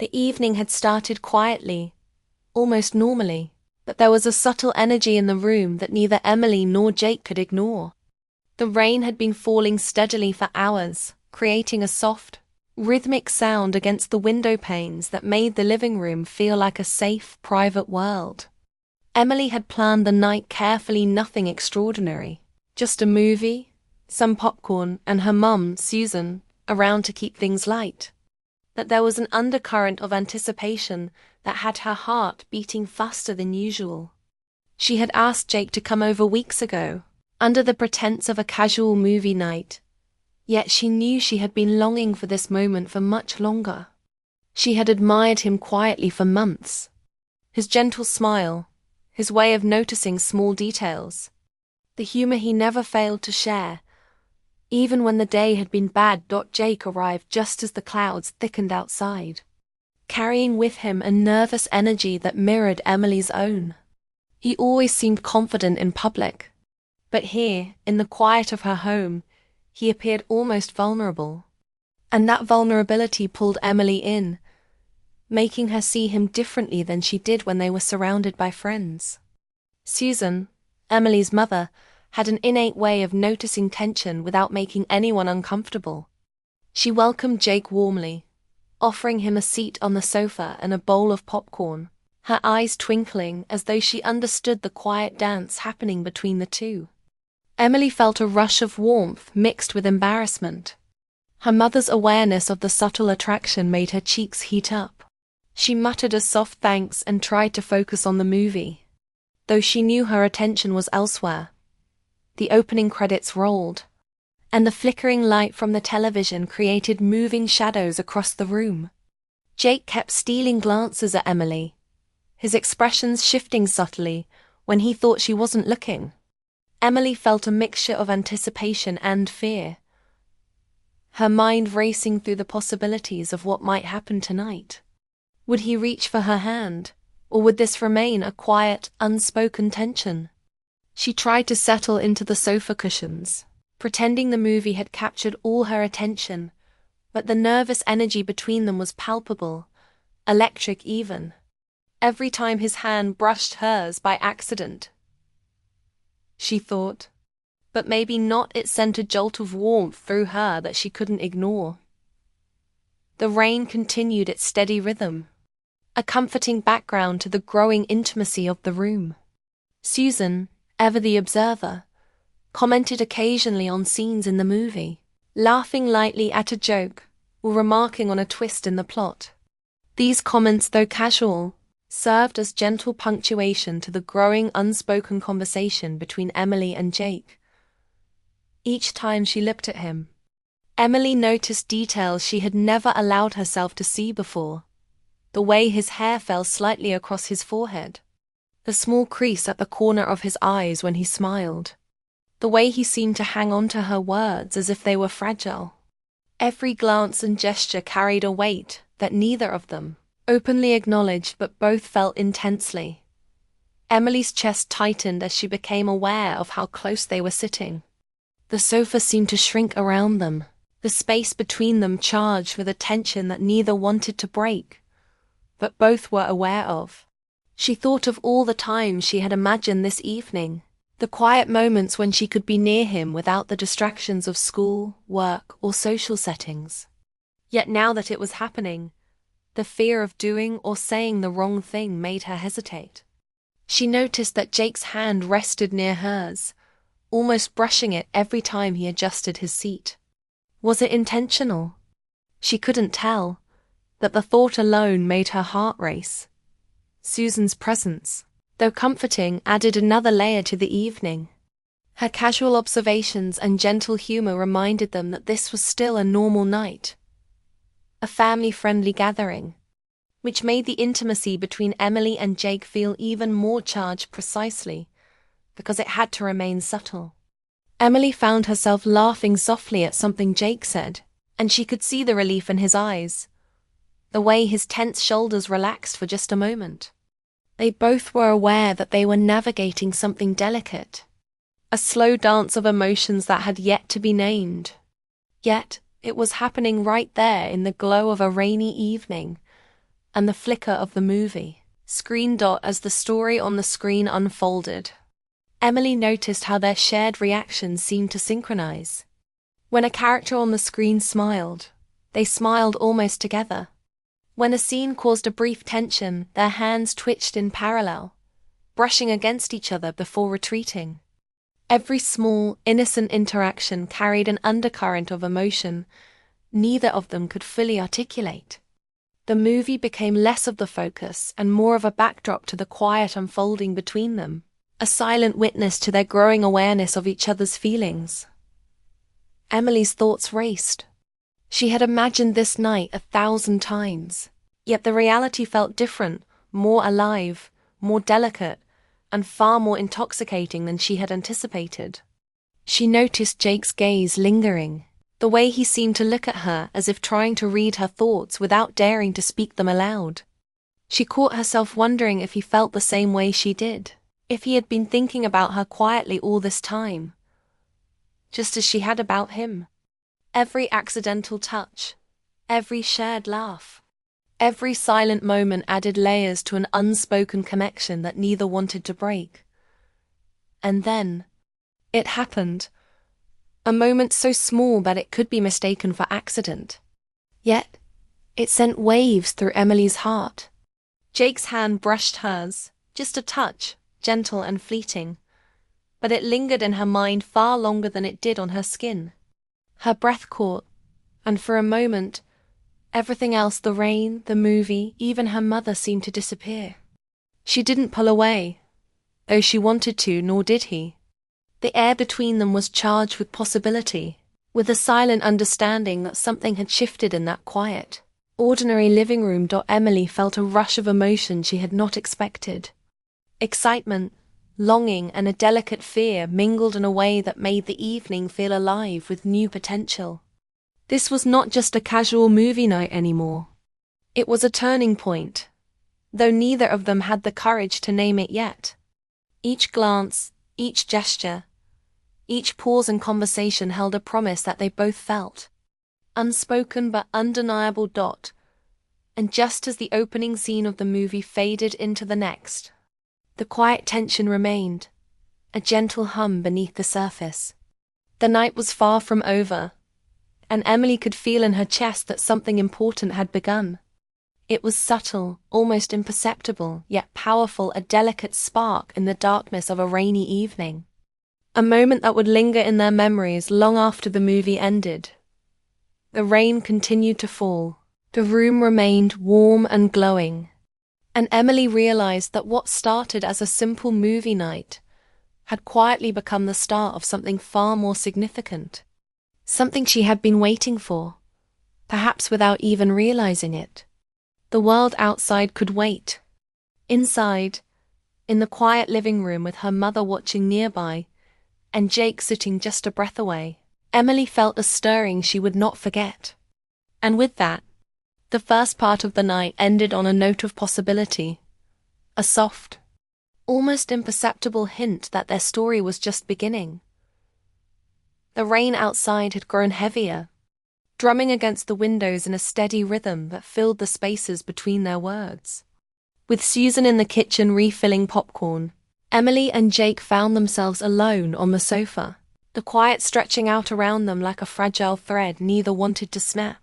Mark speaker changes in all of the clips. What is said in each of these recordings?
Speaker 1: The evening had started quietly, almost normally, but there was a subtle energy in the room that neither Emily nor Jake could ignore. The rain had been falling steadily for hours, creating a soft, rhythmic sound against the window panes that made the living room feel like a safe, private world. Emily had planned the night carefully, nothing extraordinary. Just a movie, some popcorn, and her mum, Susan, around to keep things light. But there was an undercurrent of anticipation that had her heart beating faster than usual. She had asked Jake to come over weeks ago, under the pretense of a casual movie night, yet she knew she had been longing for this moment for much longer. She had admired him quietly for months. His gentle smile, his way of noticing small details, the humor he never failed to share. Even when the day had been bad, Jake arrived just as the clouds thickened outside, carrying with him a nervous energy that mirrored Emily's own. He always seemed confident in public, but here, in the quiet of her home, he appeared almost vulnerable. And that vulnerability pulled Emily in, making her see him differently than she did when they were surrounded by friends. Susan, Emily's mother, had an innate way of noticing tension without making anyone uncomfortable. She welcomed Jake warmly, offering him a seat on the sofa and a bowl of popcorn, her eyes twinkling as though she understood the quiet dance happening between the two. Emily felt a rush of warmth mixed with embarrassment. Her mother's awareness of the subtle attraction made her cheeks heat up. She muttered a soft thanks and tried to focus on the movie, though she knew her attention was elsewhere. The opening credits rolled, and the flickering light from the television created moving shadows across the room. Jake kept stealing glances at Emily, his expressions shifting subtly when he thought she wasn't looking. Emily felt a mixture of anticipation and fear, her mind racing through the possibilities of what might happen tonight. Would he reach for her hand, or would this remain a quiet, unspoken tension? She tried to settle into the sofa cushions, pretending the movie had captured all her attention, but the nervous energy between them was palpable, electric even. Every time his hand brushed hers by accident, she thought, but maybe not, it sent a jolt of warmth through her that she couldn't ignore. The rain continued its steady rhythm, a comforting background to the growing intimacy of the room. Susan, ever the observer, commented occasionally on scenes in the movie, laughing lightly at a joke or remarking on a twist in the plot. These comments, though casual, served as gentle punctuation to the growing unspoken conversation between Emily and Jake. Each time she looked at him, Emily noticed details she had never allowed herself to see before. The way his hair fell slightly across his forehead, the small crease at the corner of his eyes when he smiled, the way he seemed to hang on to her words as if they were fragile. Every glance and gesture carried a weight that neither of them openly acknowledged, but both felt intensely. Emily's chest tightened as she became aware of how close they were sitting. The sofa seemed to shrink around them, the space between them charged with a tension that neither wanted to break, but both were aware of. She thought of all the times she had imagined this evening, the quiet moments when she could be near him without the distractions of school, work, or social settings. Yet now that it was happening, the fear of doing or saying the wrong thing made her hesitate. She noticed that Jake's hand rested near hers, almost brushing it every time he adjusted his seat. Was it intentional? She couldn't tell, but the thought alone made her heart race. Susan's presence, though comforting, added another layer to the evening. Her casual observations and gentle humor reminded them that this was still a normal night, a family-friendly gathering, which made the intimacy between Emily and Jake feel even more charged precisely because it had to remain subtle. Emily found herself laughing softly at something Jake said, and she could see the relief in his eyes, the way his tense shoulders relaxed for just a moment. They both were aware that they were navigating something delicate, a slow dance of emotions that had yet to be named. Yet, it was happening right there in the glow of a rainy evening, and the flicker of the movie screen dot as the story on the screen unfolded. Emily noticed how their shared reactions seemed to synchronize. When a character on the screen smiled, they smiled almost together. When a scene caused a brief tension, their hands twitched in parallel, brushing against each other before retreating. Every small, innocent interaction carried an undercurrent of emotion neither of them could fully articulate. The movie became less of the focus and more of a backdrop to the quiet unfolding between them, a silent witness to their growing awareness of each other's feelings. Emily's thoughts raced. She had imagined this night 1,000 times, yet the reality felt different, more alive, more delicate, and far more intoxicating than she had anticipated. She noticed Jake's gaze lingering, the way he seemed to look at her as if trying to read her thoughts without daring to speak them aloud. She caught herself wondering if he felt the same way she did, if he had been thinking about her quietly all this time, just as she had about him. Every accidental touch, every shared laugh, every silent moment added layers to an unspoken connection that neither wanted to break. And then, it happened. A moment so small that it could be mistaken for accident. Yet, it sent waves through Emily's heart. Jake's hand brushed hers, just a touch, gentle and fleeting, but it lingered in her mind far longer than it did on her skin. Her breath caught, and for a moment, everything else, the rain, the movie, even her mother, seemed to disappear. She didn't pull away, though she wanted to, nor did he. The air between them was charged with possibility, with a silent understanding that something had shifted in that quiet, ordinary living room. Emily felt a rush of emotion she had not expected. Excitement, longing, and a delicate fear mingled in a way that made the evening feel alive with new potential. This was not just a casual movie night anymore. It was a turning point, though neither of them had the courage to name it yet. Each glance, each gesture, each pause in conversation held a promise that they both felt. Unspoken but undeniable. And just as the opening scene of the movie faded into the next, the quiet tension remained, a gentle hum beneath the surface. The night was far from over, and Emily could feel in her chest that something important had begun. It was subtle, almost imperceptible, yet powerful, a delicate spark in the darkness of a rainy evening. A moment that would linger in their memories long after the movie ended. The rain continued to fall. The room remained warm and glowing. And Emily realized that what started as a simple movie night had quietly become the start of something far more significant. Something she had been waiting for, perhaps without even realizing it. The world outside could wait. Inside, in the quiet living room with her mother watching nearby, and Jake sitting just a breath away, Emily felt a stirring she would not forget. And with that, the first part of the night ended on a note of possibility, a soft, almost imperceptible hint that their story was just beginning. The rain outside had grown heavier, drumming against the windows in a steady rhythm that filled the spaces between their words. With Susan in the kitchen refilling popcorn, Emily and Jake found themselves alone on the sofa, the quiet stretching out around them like a fragile thread neither wanted to snap.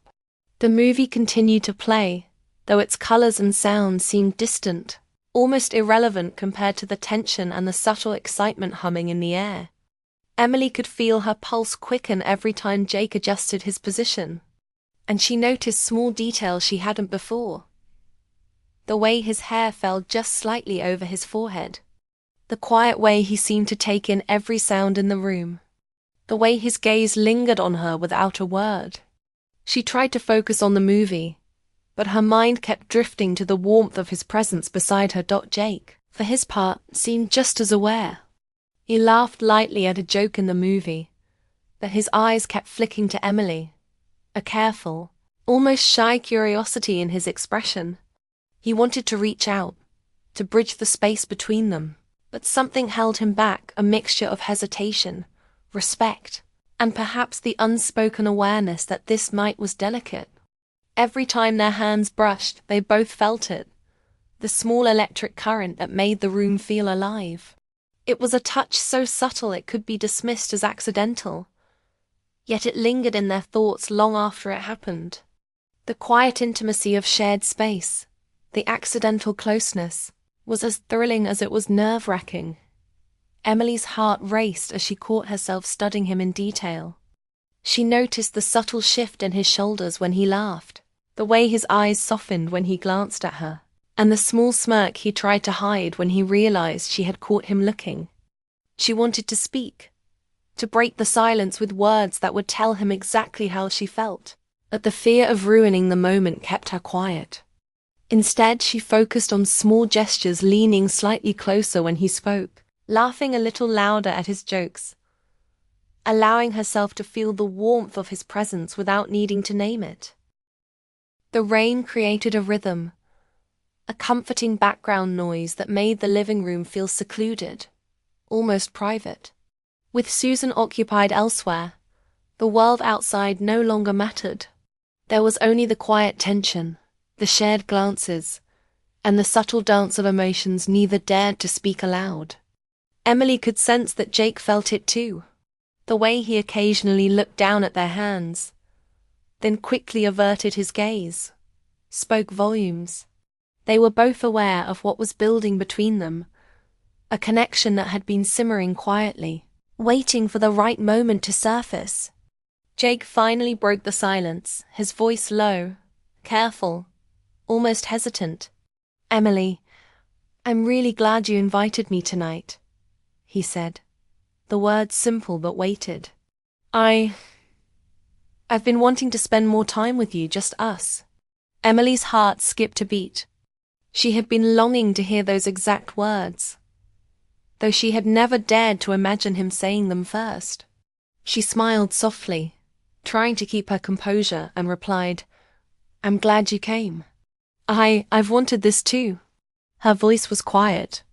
Speaker 1: The movie continued to play, though its colors and sounds seemed distant, almost irrelevant compared to the tension and the subtle excitement humming in the air. Emily could feel her pulse quicken every time Jake adjusted his position, and she noticed small details she hadn't before. The way his hair fell just slightly over his forehead, the quiet way he seemed to take in every sound in the room, the way his gaze lingered on her without a word. She tried to focus on the movie, but her mind kept drifting to the warmth of his presence beside her. Jake, for his part, seemed just as aware. He laughed lightly at a joke in the movie, but his eyes kept flicking to Emily, a careful, almost shy curiosity in his expression. He wanted to reach out, to bridge the space between them, but something held him back, a mixture of hesitation, respect, and perhaps the unspoken awareness that this night was delicate. Every time their hands brushed, they both felt it. The small electric current that made the room feel alive. It was a touch so subtle it could be dismissed as accidental, yet it lingered in their thoughts long after it happened. The quiet intimacy of shared space, the accidental closeness, was as thrilling as it was nerve-wracking. Emily's heart raced as she caught herself studying him in detail. She noticed the subtle shift in his shoulders when he laughed, the way his eyes softened when he glanced at her, and the small smirk he tried to hide when he realized she had caught him looking. She wanted to speak, to break the silence with words that would tell him exactly how she felt, but the fear of ruining the moment kept her quiet. Instead, she focused on small gestures, leaning slightly closer when he spoke, laughing a little louder at his jokes, allowing herself to feel the warmth of his presence without needing to name it. The rain created a rhythm, a comforting background noise that made the living room feel secluded, almost private. With Susan occupied elsewhere, the world outside no longer mattered. There was only the quiet tension, the shared glances, and the subtle dance of emotions neither dared to speak aloud. Emily could sense that Jake felt it too. The way he occasionally looked down at their hands, then quickly averted his gaze, spoke volumes. They were both aware of what was building between them, a connection that had been simmering quietly, waiting for the right moment to surface. Jake finally broke the silence, his voice low, careful, almost hesitant. "Emily, I'm really glad you invited me tonight," he said. The words simple but weighted. I've been wanting to spend more time with you, just us." Emily's heart skipped a beat. She had been longing to hear those exact words, though she had never dared to imagine him saying them first. She smiled softly, trying to keep her composure, and replied, "I'm glad you came. I've wanted this too." Her voice was quiet,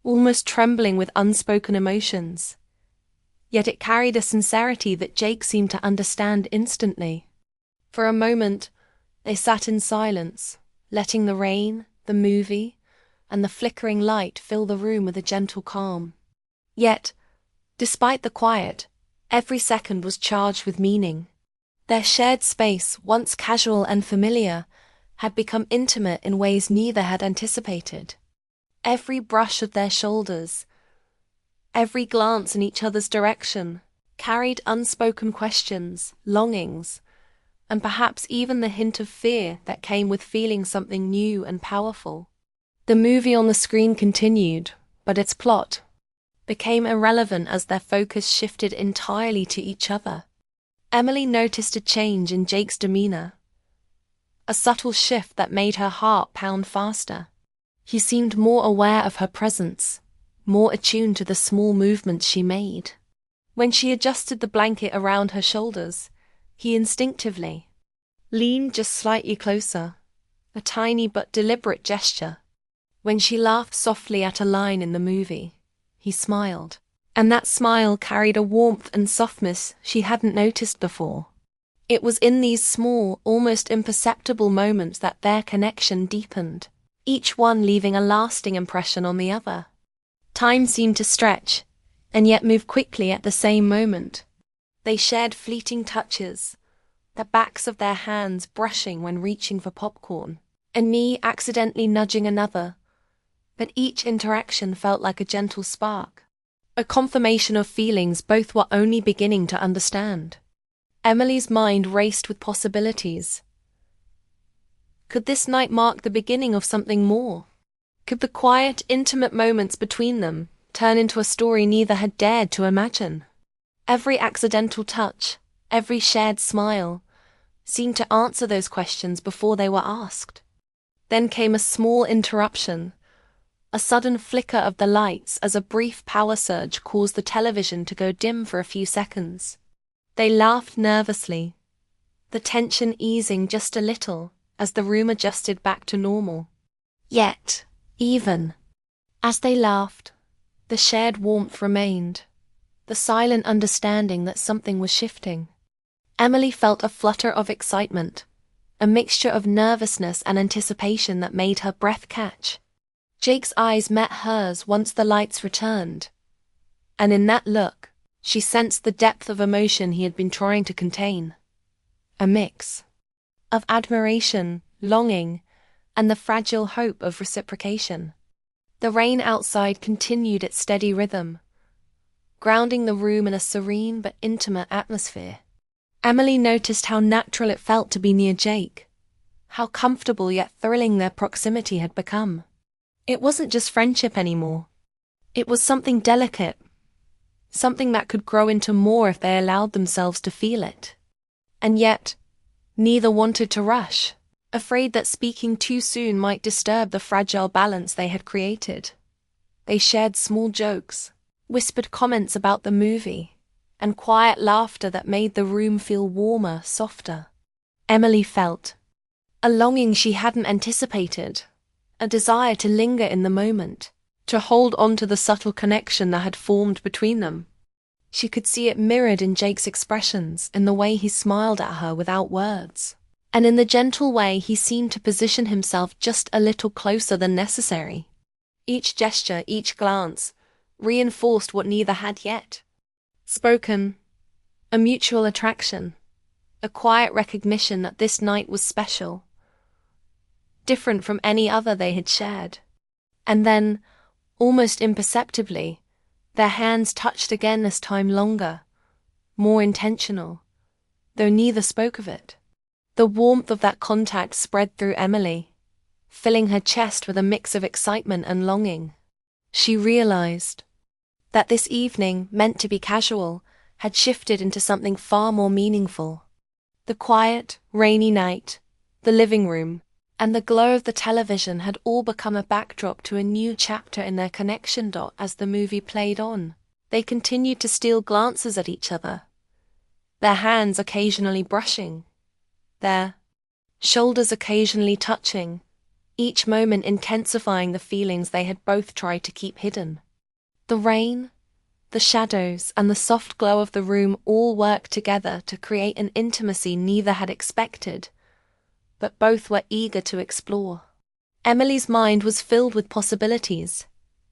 Speaker 1: almost trembling with unspoken emotions. Yet it carried a sincerity that Jake seemed to understand instantly. For a moment, they sat in silence, letting the rain, the movie, and the flickering light fill the room with a gentle calm. Yet, despite the quiet, every second was charged with meaning. Their shared space, once casual and familiar, had become intimate in ways neither had anticipated. Every brush of their shoulders, every glance in each other's direction, carried unspoken questions, longings, and perhaps even the hint of fear that came with feeling something new and powerful. The movie on the screen continued, but its plot became irrelevant as their focus shifted entirely to each other. Emily noticed a change in Jake's demeanor, a subtle shift that made her heart pound faster. He seemed more aware of her presence, more attuned to the small movements she made. When she adjusted the blanket around her shoulders, he instinctively leaned just slightly closer, a tiny but deliberate gesture. When she laughed softly at a line in the movie, he smiled, and that smile carried a warmth and softness she hadn't noticed before. It was in these small, almost imperceptible moments that their connection deepened, each one leaving a lasting impression on the other. Time seemed to stretch, and yet move quickly at the same moment. They shared fleeting touches, the backs of their hands brushing when reaching for popcorn, a knee accidentally nudging another, but each interaction felt like a gentle spark, a confirmation of feelings both were only beginning to understand. Emily's mind raced with possibilities. Could this night mark the beginning of something more? Could the quiet, intimate moments between them turn into a story neither had dared to imagine? Every accidental touch, every shared smile, seemed to answer those questions before they were asked. Then came a small interruption, a sudden flicker of the lights as a brief power surge caused the television to go dim for a few seconds. They laughed nervously, the tension easing just a little as the room adjusted back to normal. Yet, even as they laughed, the shared warmth remained, the silent understanding that something was shifting. Emily felt a flutter of excitement, a mixture of nervousness and anticipation that made her breath catch. Jake's eyes met hers once the lights returned, and in that look, she sensed the depth of emotion he had been trying to contain. A mix of admiration, longing, and the fragile hope of reciprocation. The rain outside continued its steady rhythm, grounding the room in a serene but intimate atmosphere. Emily noticed how natural it felt to be near Jake, how comfortable yet thrilling their proximity had become. It wasn't just friendship anymore. It was something delicate, something that could grow into more if they allowed themselves to feel it. And yet, neither wanted to rush, afraid that speaking too soon might disturb the fragile balance they had created. They shared small jokes, whispered comments about the movie, and quiet laughter that made the room feel warmer, softer. Emily felt a longing she hadn't anticipated, a desire to linger in the moment, to hold on to the subtle connection that had formed between them. She could see it mirrored in Jake's expressions, in the way he smiled at her without words, and in the gentle way he seemed to position himself just a little closer than necessary. Each gesture, each glance, reinforced what neither had yet spoken: a mutual attraction, a quiet recognition that this night was special, different from any other they had shared. And then, almost imperceptibly, their hands touched again as time longer, more intentional, though neither spoke of it. The warmth of that contact spread through Emily, filling her chest with a mix of excitement and longing. She realized that this evening, meant to be casual, had shifted into something far more meaningful. The quiet, rainy night, the living room, and the glow of the television had all become a backdrop to a new chapter in their connection. As the movie played on, they continued to steal glances at each other, their hands occasionally brushing, their shoulders occasionally touching, each moment intensifying the feelings they had both tried to keep hidden. The rain, the shadows, and the soft glow of the room all worked together to create an intimacy neither had expected, but both were eager to explore. Emily's mind was filled with possibilities,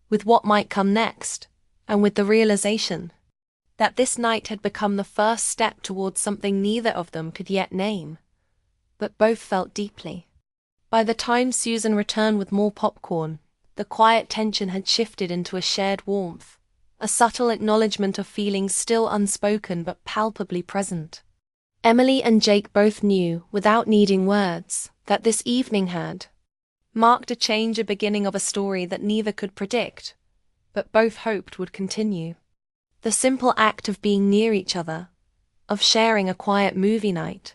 Speaker 1: with what might come next, and with the realization that this night had become the first step towards something neither of them could yet name, but both felt deeply. By the time Susan returned with more popcorn, the quiet tension had shifted into a shared warmth, a subtle acknowledgement of feelings still unspoken but palpably present. Emily and Jake both knew, without needing words, that this evening had marked a change, a beginning of a story that neither could predict, but both hoped would continue. The simple act of being near each other, of sharing a quiet movie night,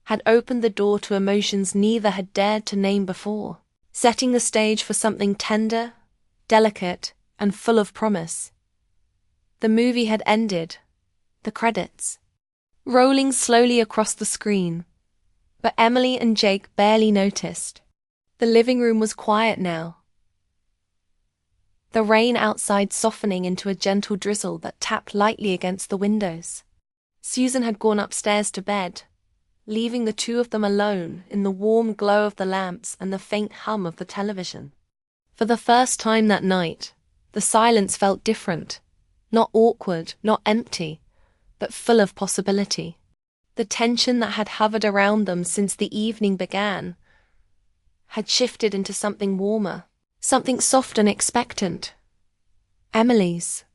Speaker 1: had opened the door to emotions neither had dared to name before, setting the stage for something tender, delicate, and full of promise. The movie had ended, the credits rolling slowly across the screen, but Emily and Jake barely noticed. The living room was quiet now, the rain outside softening into a gentle drizzle that tapped lightly against the windows. Susan had gone upstairs to bed, leaving the two of them alone in the warm glow of the lamps and the faint hum of the television. For the first time that night, the silence felt different, not awkward, not empty, but full of possibility. The tension that had hovered around them since the evening began had shifted into something warmer, something soft and expectant. Emily's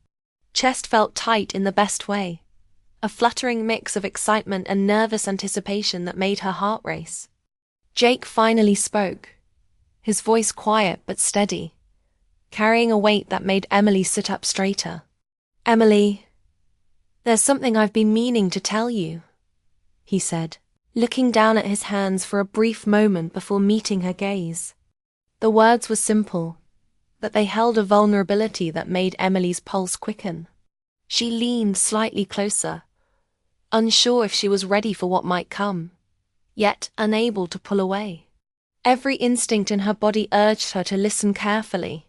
Speaker 1: chest felt tight in the best way, a fluttering mix of excitement and nervous anticipation that made her heart race. Jake finally spoke, his voice quiet but steady, carrying a weight that made Emily sit up straighter. "Emily, there's something I've been meaning to tell you," he said, looking down at his hands for a brief moment before meeting her gaze. The words were simple, but they held a vulnerability that made Emily's pulse quicken. She leaned slightly closer, unsure if she was ready for what might come, yet unable to pull away. Every instinct in her body urged her to listen carefully,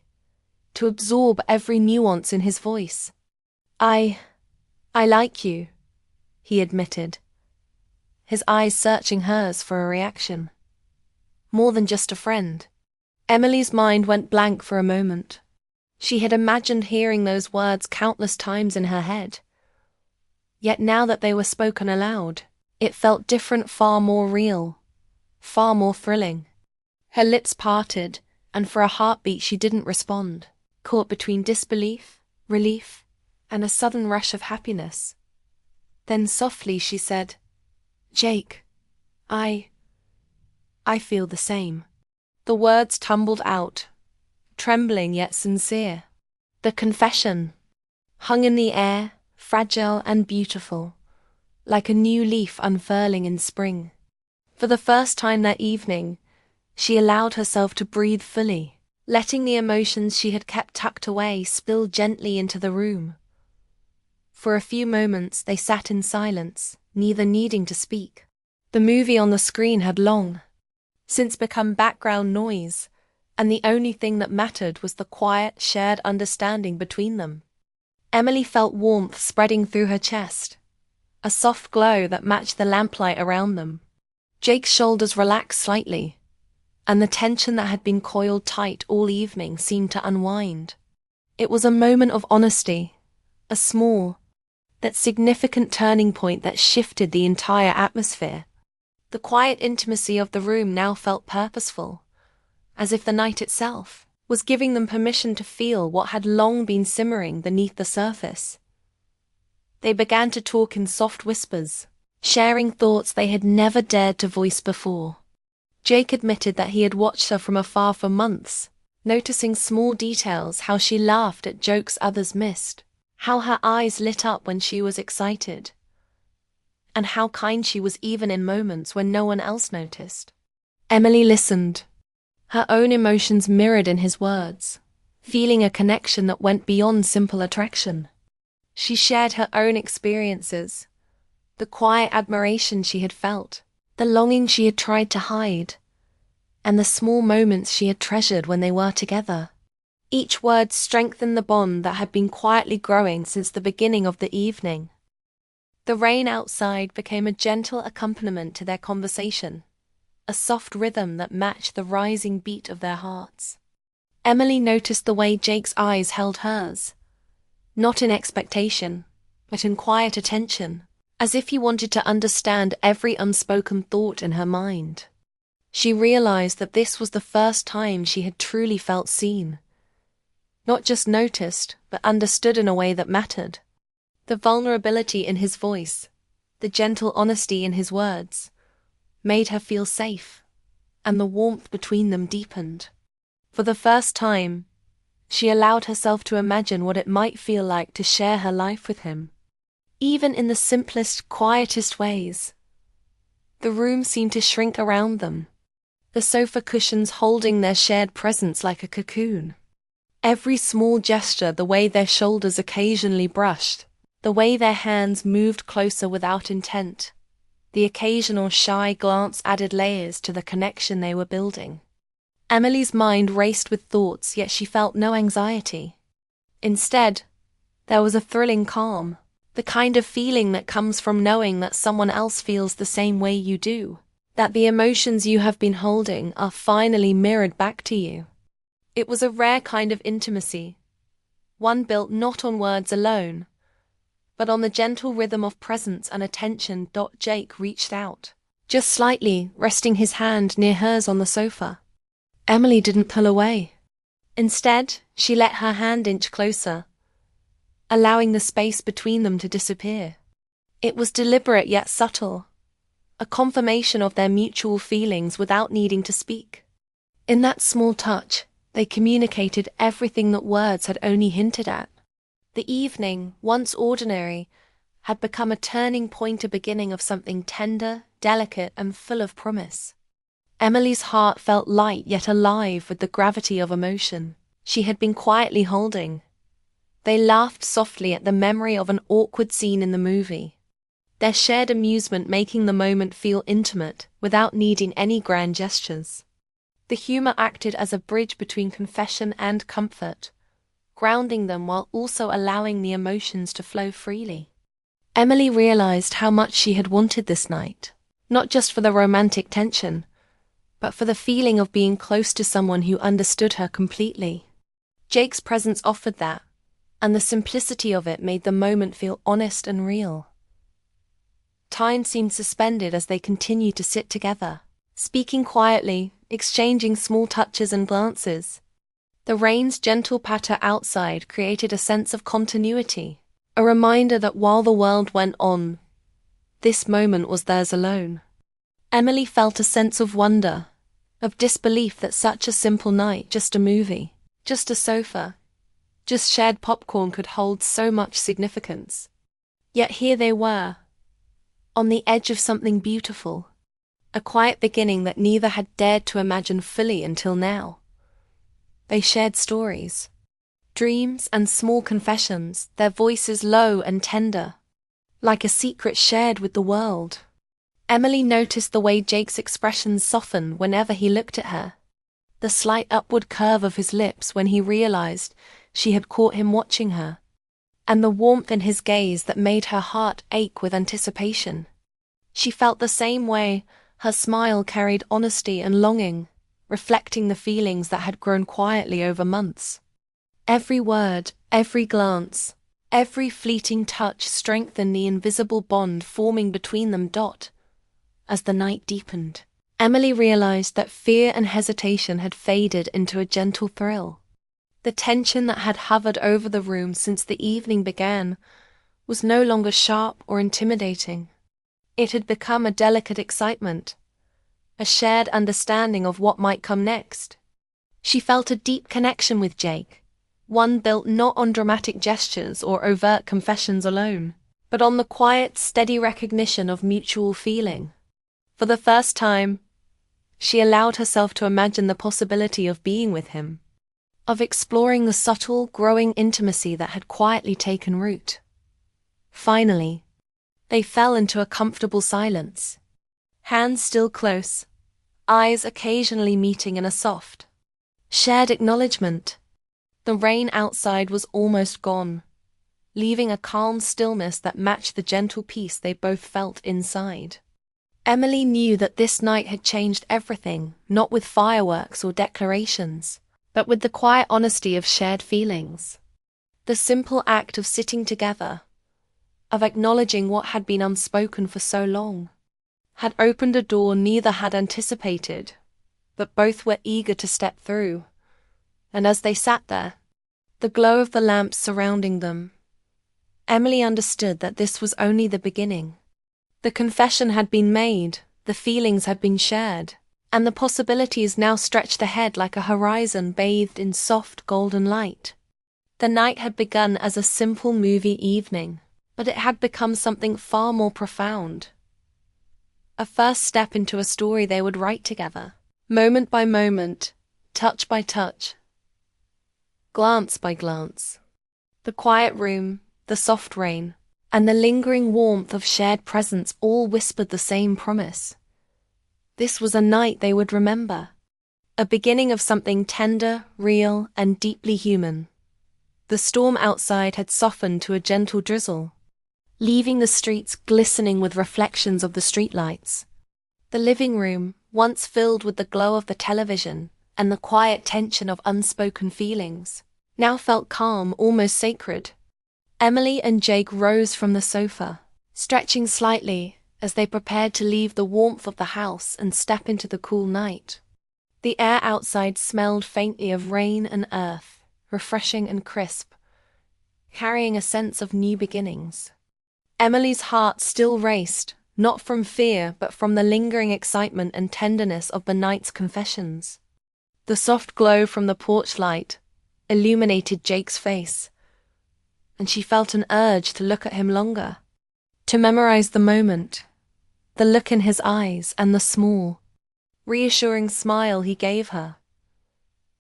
Speaker 1: to absorb every nuance in his voice. I like you," he admitted, his eyes searching hers for a reaction. More than just a friend. Emily's mind went blank for a moment. She had imagined hearing those words countless times in her head. Yet now that they were spoken aloud, it felt different, far more real, far more thrilling. Her lips parted, and for a heartbeat she didn't respond, caught between disbelief, relief, and a sudden rush of happiness. Then softly she said, "Jake, I feel the same." The words tumbled out, trembling yet sincere. The confession hung in the air, fragile and beautiful, like a new leaf unfurling in spring. For the first time that evening, she allowed herself to breathe fully, letting the emotions she had kept tucked away spill gently into the room. For a few moments they sat in silence, neither needing to speak. The movie on the screen had long since become background noise, and the only thing that mattered was the quiet, shared understanding between them. Emily felt warmth spreading through her chest, a soft glow that matched the lamplight around them. Jake's shoulders relaxed slightly, and the tension that had been coiled tight all evening seemed to unwind. It was a moment of honesty, a small, that significant turning point that shifted the entire atmosphere. The quiet intimacy of the room now felt purposeful, as if the night itself was giving them permission to feel what had long been simmering beneath the surface. They began to talk in soft whispers, sharing thoughts they had never dared to voice before. Jake admitted that he had watched her from afar for months, noticing small details, how she laughed at jokes others missed, how her eyes lit up when she was excited, and how kind she was even in moments when no one else noticed. Emily listened, her own emotions mirrored in his words, feeling a connection that went beyond simple attraction. She shared her own experiences, the quiet admiration she had felt, the longing she had tried to hide, and the small moments she had treasured when they were together. Each word strengthened the bond that had been quietly growing since the beginning of the evening. The rain outside became a gentle accompaniment to their conversation, a soft rhythm that matched the rising beat of their hearts. Emily noticed the way Jake's eyes held hers, not in expectation, but in quiet attention, as if he wanted to understand every unspoken thought in her mind. She realized that this was the first time she had truly felt seen, not just noticed, but understood in a way that mattered. The vulnerability in his voice, the gentle honesty in his words, made her feel safe, and the warmth between them deepened. For the first time, she allowed herself to imagine what it might feel like to share her life with him. Even in the simplest, quietest ways. The room seemed to shrink around them, the sofa cushions holding their shared presence like a cocoon. Every small gesture, the way their shoulders occasionally brushed, the way their hands moved closer without intent, the occasional shy glance added layers to the connection they were building. Emily's mind raced with thoughts, yet she felt no anxiety. Instead, there was a thrilling calm, the kind of feeling that comes from knowing that someone else feels the same way you do, that the emotions you have been holding are finally mirrored back to you. It was a rare kind of intimacy, one built not on words alone, but on the gentle rhythm of presence and attention. Jake reached out, just slightly, resting his hand near hers on the sofa. Emily didn't pull away. Instead, she let her hand inch closer, allowing the space between them to disappear. It was deliberate yet subtle, a confirmation of their mutual feelings without needing to speak. In that small touch, they communicated everything that words had only hinted at. The evening, once ordinary, had become a turning point, a beginning of something tender, delicate, and full of promise. Emily's heart felt light yet alive with the gravity of emotion she had been quietly holding. They laughed softly at the memory of an awkward scene in the movie, their shared amusement making the moment feel intimate without needing any grand gestures. The humor acted as a bridge between confession and comfort, grounding them while also allowing the emotions to flow freely. Emily realized how much she had wanted this night, not just for the romantic tension, but for the feeling of being close to someone who understood her completely. Jake's presence offered that, and the simplicity of it made the moment feel honest and real. Time seemed suspended as they continued to sit together, speaking quietly, exchanging small touches and glances. The rain's gentle patter outside created a sense of continuity, a reminder that while the world went on, this moment was theirs alone. Emily felt a sense of wonder, of disbelief that such a simple night, just a movie, just a sofa, just shared popcorn could hold so much significance. Yet here they were, on the edge of something beautiful, a quiet beginning that neither had dared to imagine fully until now. They shared stories, dreams and small confessions, their voices low and tender, like a secret shared with the world. Emily noticed the way Jake's expressions softened whenever he looked at her, the slight upward curve of his lips when he realized she had caught him watching her, and the warmth in his gaze that made her heart ache with anticipation. She felt the same way, her smile carried honesty and longing, reflecting the feelings that had grown quietly over months. Every word, every glance, every fleeting touch strengthened the invisible bond forming between them. As the night deepened, Emily realized that fear and hesitation had faded into a gentle thrill. The tension that had hovered over the room since the evening began was no longer sharp or intimidating. It had become a delicate excitement, a shared understanding of what might come next. She felt a deep connection with Jake, one built not on dramatic gestures or overt confessions alone, but on the quiet, steady recognition of mutual feeling. For the first time, she allowed herself to imagine the possibility of being with him, of exploring the subtle, growing intimacy that had quietly taken root. Finally, they fell into a comfortable silence, hands still close, eyes occasionally meeting in a soft, shared acknowledgement. The rain outside was almost gone, leaving a calm stillness that matched the gentle peace they both felt inside. Emily knew that this night had changed everything, not with fireworks or declarations, but with the quiet honesty of shared feelings. The simple act of sitting together, of acknowledging what had been unspoken for so long, had opened a door neither had anticipated, but both were eager to step through. And as they sat there, the glow of the lamps surrounding them, Emily understood that this was only the beginning. The confession had been made, the feelings had been shared, and the possibilities now stretched ahead like a horizon bathed in soft golden light. The night had begun as a simple movie evening, but it had become something far more profound. A first step into a story they would write together, moment by moment, touch by touch, glance by glance. The quiet room, the soft rain, and the lingering warmth of shared presence all whispered the same promise. This was a night they would remember, a beginning of something tender, real, and deeply human. The storm outside had softened to a gentle drizzle, leaving the streets glistening with reflections of the streetlights. The living room, once filled with the glow of the television and the quiet tension of unspoken feelings, now felt calm, almost sacred. Emily and Jake rose from the sofa, stretching slightly as they prepared to leave the warmth of the house and step into the cool night. The air outside smelled faintly of rain and earth, refreshing and crisp, carrying a sense of new beginnings. Emily's heart still raced, not from fear but from the lingering excitement and tenderness of the night's confessions. The soft glow from the porch light illuminated Jake's face, and she felt an urge to look at him longer, to memorize the moment, the look in his eyes and the small, reassuring smile he gave her.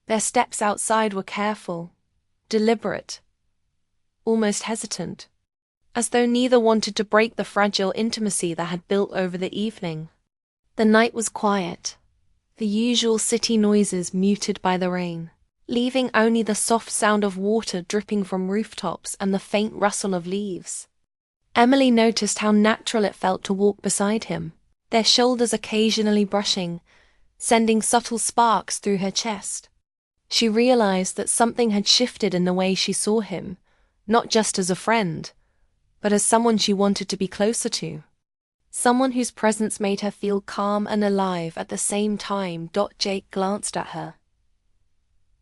Speaker 1: Their steps outside were careful, deliberate, almost hesitant, as though neither wanted to break the fragile intimacy that had built over the evening. The night was quiet, the usual city noises muted by the rain, leaving only the soft sound of water dripping from rooftops and the faint rustle of leaves. Emily noticed how natural it felt to walk beside him, their shoulders occasionally brushing, sending subtle sparks through her chest. She realized that something had shifted in the way she saw him, not just as a friend, but as someone she wanted to be closer to. Someone whose presence made her feel calm and alive at the same time. Jake glanced at her,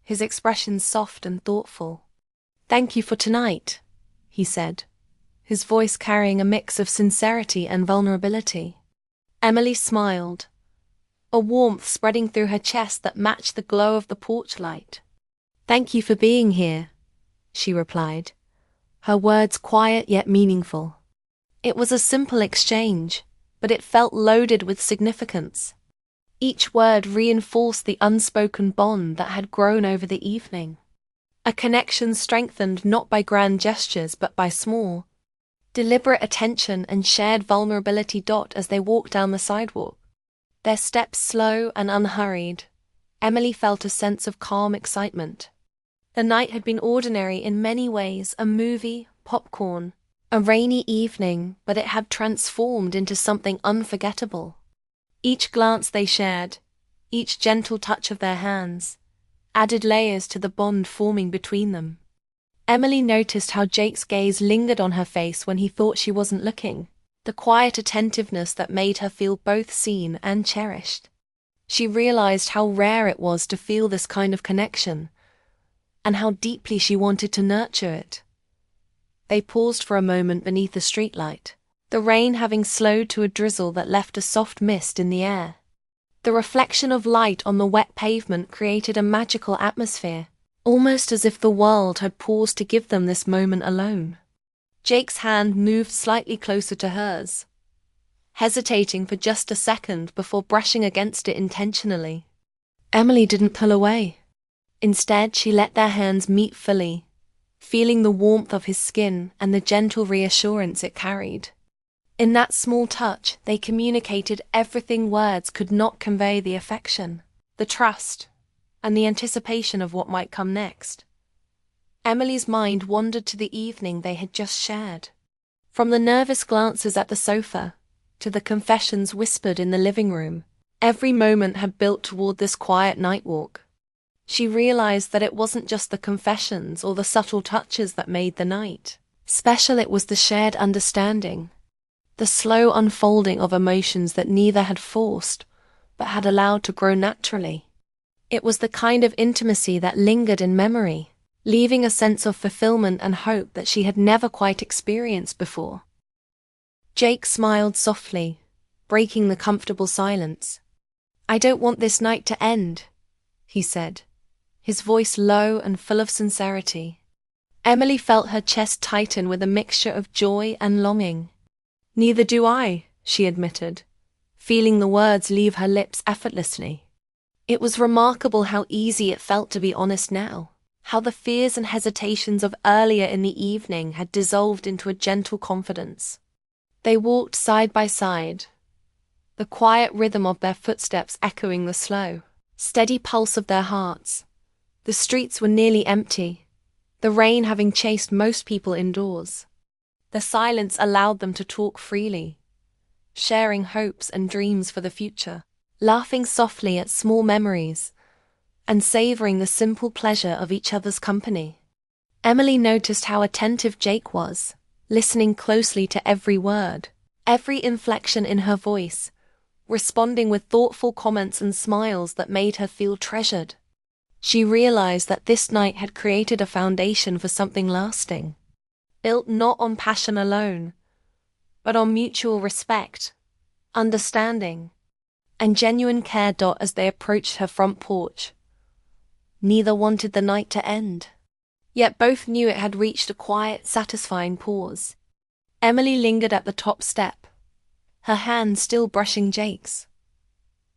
Speaker 1: his expression soft and thoughtful. "Thank you for tonight," he said, his voice carrying a mix of sincerity and vulnerability. Emily smiled, a warmth spreading through her chest that matched the glow of the porch light. "Thank you for being here," she replied, her words quiet yet meaningful. It was a simple exchange, but it felt loaded with significance. Each word reinforced the unspoken bond that had grown over the evening. A connection strengthened not by grand gestures but by small, deliberate attention and shared vulnerability. As they walked down the sidewalk, their steps slow and unhurried, Emily felt a sense of calm excitement. The night had been ordinary in many ways, a movie, popcorn, a rainy evening, but it had transformed into something unforgettable. Each glance they shared, each gentle touch of their hands, added layers to the bond forming between them. Emily noticed how Jake's gaze lingered on her face when he thought she wasn't looking, the quiet attentiveness that made her feel both seen and cherished. She realized how rare it was to feel this kind of connection, and how deeply she wanted to nurture it. They paused for a moment beneath the streetlight, the rain having slowed to a drizzle that left a soft mist in the air. The reflection of light on the wet pavement created a magical atmosphere, almost as if the world had paused to give them this moment alone. Jake's hand moved slightly closer to hers, hesitating for just a second before brushing against it intentionally. Emily didn't pull away. Instead, she let their hands meet fully, feeling the warmth of his skin and the gentle reassurance it carried. In that small touch, they communicated everything words could not convey: the affection, the trust, and the anticipation of what might come next. Emily's mind wandered to the evening they had just shared. From the nervous glances at the sofa, to the confessions whispered in the living room, every moment had built toward this quiet night walk. She realized that it wasn't just the confessions or the subtle touches that made the night special. It was the shared understanding, the slow unfolding of emotions that neither had forced, but had allowed to grow naturally. It was the kind of intimacy that lingered in memory, leaving a sense of fulfillment and hope that she had never quite experienced before. Jake smiled softly, breaking the comfortable silence. "I don't want this night to end," he said, his voice low and full of sincerity. Emily felt her chest tighten with a mixture of joy and longing. "Neither do I," she admitted, feeling the words leave her lips effortlessly. It was remarkable how easy it felt to be honest now, how the fears and hesitations of earlier in the evening had dissolved into a gentle confidence. They walked side by side, the quiet rhythm of their footsteps echoing the slow, steady pulse of their hearts. The streets were nearly empty, the rain having chased most people indoors. The silence allowed them to talk freely, sharing hopes and dreams for the future, laughing softly at small memories, and savoring the simple pleasure of each other's company. Emily noticed how attentive Jake was, listening closely to every word, every inflection in her voice, responding with thoughtful comments and smiles that made her feel treasured. She realized that this night had created a foundation for something lasting, built not on passion alone, but on mutual respect, understanding, and genuine care. As they approached her front porch, neither wanted the night to end, yet both knew it had reached a quiet, satisfying pause. Emily lingered at the top step, her hand still brushing Jake's.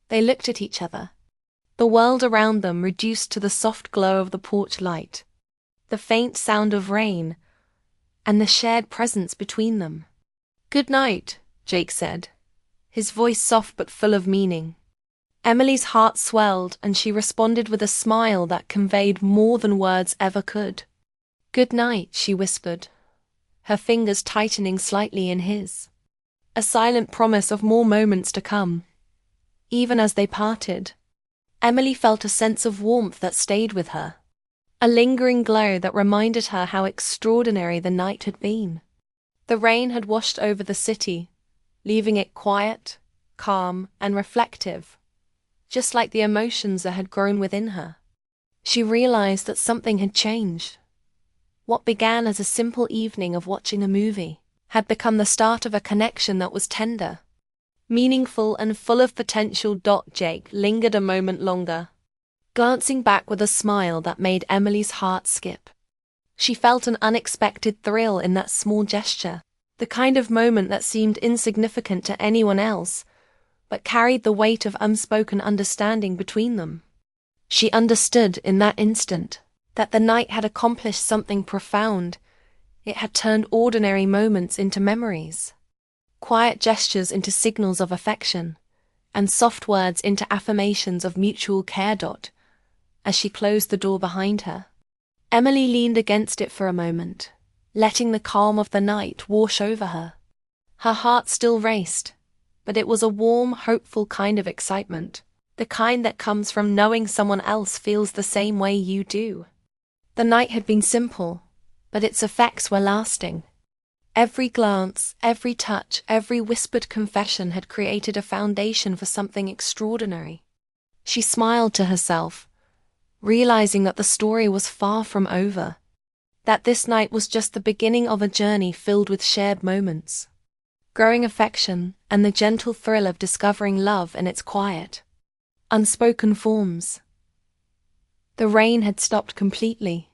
Speaker 1: They looked at each other, the world around them reduced to the soft glow of the porch light, the faint sound of rain, and the shared presence between them. "Good night," Jake said, his voice soft but full of meaning. Emily's heart swelled, and she responded with a smile that conveyed more than words ever could. "Good night," she whispered, her fingers tightening slightly in his. a silent promise of more moments to come. Even as they parted, Emily felt a sense of warmth that stayed with her, a lingering glow that reminded her how extraordinary the night had been. The rain had washed over the city, leaving it quiet, calm, and reflective, just like the emotions that had grown within her. She realized that something had changed. What began as a simple evening of watching a movie had become the start of a connection that was tender, meaningful, and full of potential. Jake lingered a moment longer, glancing back with a smile that made Emily's heart skip. She felt an unexpected thrill in that small gesture, the kind of moment that seemed insignificant to anyone else, but carried the weight of unspoken understanding between them. She understood in that instant that the night had accomplished something profound. It had turned ordinary moments into memories, quiet gestures into signals of affection, and soft words into affirmations of mutual care. As she closed the door behind her, Emily leaned against it for a moment, letting the calm of the night wash over her. Her heart still raced, but it was a warm, hopeful kind of excitement, the kind that comes from knowing someone else feels the same way you do. The night had been simple, but its effects were lasting. Every glance, every touch, every whispered confession had created a foundation for something extraordinary. She smiled to herself, realizing that the story was far from over, that this night was just the beginning of a journey filled with shared moments, growing affection, and the gentle thrill of discovering love in its quiet, unspoken forms. The rain had stopped completely,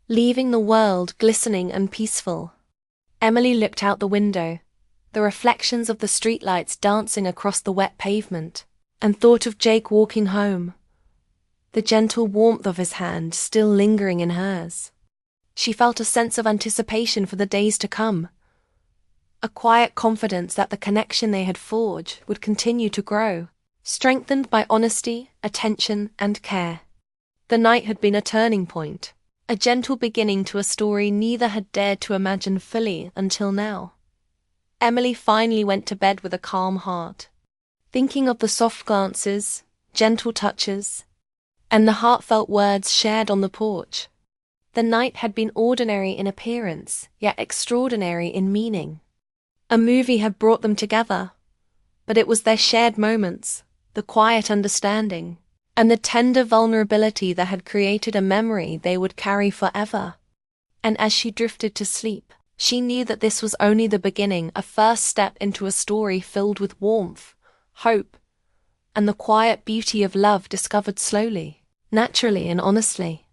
Speaker 1: leaving the world glistening and peaceful. Emily looked out the window, the reflections of the streetlights dancing across the wet pavement, and thought of Jake walking home, the gentle warmth of his hand still lingering in hers. She felt a sense of anticipation for the days to come, a quiet confidence that the connection they had forged would continue to grow, strengthened by honesty, attention, and care. The night had been a turning point, a gentle beginning to a story neither had dared to imagine fully until now. Emily finally went to bed with a calm heart, thinking of the soft glances, gentle touches, and the heartfelt words shared on the porch. The night had been ordinary in appearance, yet extraordinary in meaning. A movie had brought them together, but it was their shared moments, the quiet understanding, and the tender vulnerability that had created a memory they would carry forever. And as she drifted to sleep, she knew that this was only the beginning, a first step into a story filled with warmth, hope, and the quiet beauty of love discovered slowly, naturally, and honestly.